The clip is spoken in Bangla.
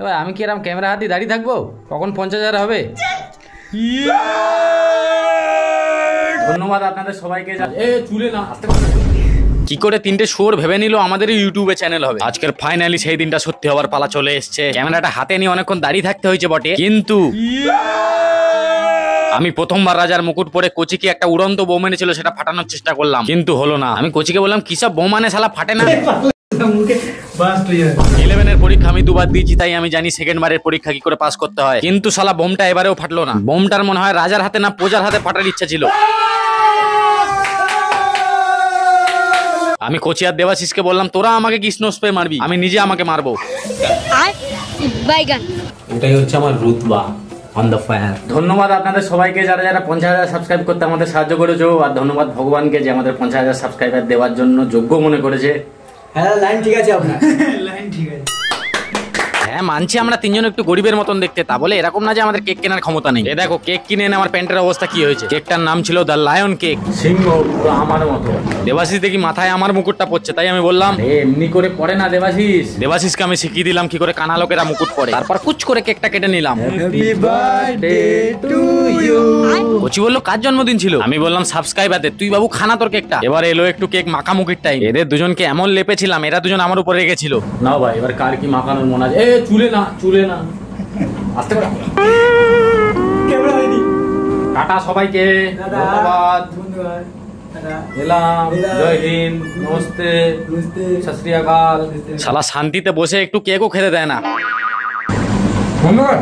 এবার আমি কি এরকম ক্যামেরা হাতে দাঁড়িয়ে থাকবো? কখন 50,000 হবে? ধন্যবাদ আপনাদের সবাইকে। চুলে না কি করে তিনটে শুয়োর ভেবে নিল আমাদের ইউটিউবে চ্যানেল হবে। আজকের ফাইনালি সেই দিনটা সত্যি হওয়ার পালা চলে এসছে। ক্যামেরাটা হাতে নিয়ে অনেকক্ষণ দাঁড়িয়ে থাকতে হয়েছে বটে, কিন্তু আমি প্রথমবার রাজার মুকুট পরে কোচিকে একটা উড়ন্ত বোম এনেছিল সেটা ফাটানোর চেষ্টা করলাম, কিন্তু হলো না। আমি কোচিকে বললাম কিসব বোম আনে, শালা ফাটে না। 11-এর পরীক্ষা আমি দুবার দিয়েছি, তাই আমি জানি সেকেন্ড বারের পরীক্ষা কি করে পাস করতে হয়। কিন্তু শালা বোমটা এবারেও ফাটলো না। বোমটার মনে হয় রাজার হাতে না প্রজার হাতে ফাটার ইচ্ছা ছিল। আমি কোচি আর দেবাশিসকে বললাম তোরা আমাকে কি স্নো স্প্রে মারবি, আমি নিজে আমাকে মারবো। এটাই হচ্ছে আমার রুতবা অন দ্য ফায়ার। ধন্যবাদ আপনাদের সবাইকে যারা যারা 50,000 সাবস্ক্রাইব করতে আমাদের সাহায্য করেছো, আর ধন্যবাদ ভগবানকে যে আমাদের 50,000 সাবস্ক্রাইবার দেওয়ার জন্য যোগ্য মনে করেছে। হ্যাঁ লাইন ঠিক আছে আপনার। লাইন ঠিক আছে। হ্যাঁ মানছি আমরা তিনজন একটু গরিবের মতন দেখতে, তা বলে এরকম না যে আমাদের কেক কেনার ক্ষমতা নেই। এ দেখো কেক কিনে এনে আমার প্যান্টের অবস্থা কি হয়েছে। কেকটার নাম ছিল দ্য লায়ন কেক, সিংহ পুরো আমার মতো। দেবাশিস দেখি মাথায় আমার মুকুটটা পড়ছে, তাই আমি বললাম এমনি করে পড়ে না দেবাশিস। দেবাশিসকে আমি শিখিয়ে দিলাম কি করে কানা লোকেরা মুকুট পরে, তারপর কুচ করে কেকটা কেটে নিলাম। Happy birthday to you. Kochi বললো কার জন্মদিন ছিল? আমি বললাম সাবস্ক্রাইবারদের। তুই বাবু খানা তোর কেকটা। এবার এলো একটু কেক মাখামুখির টাইম। এদের দুজনকে এমন লেপেছিলাম, এরা দুজন আমার উপরে রেগেছিল। নাও ভাই এবার কার কি মাখানোর মনে আছে? চুলে না চুলে না, আসতে পারো। টাটা সবাইকে, ধন্যবাদ। এলাম, জয় হিন্দ, নমস্তে, সত শ্রী আকাল। শালা শান্তিতে বসে একটু কেকও খেতে দেয় না। ধন্যবাদ।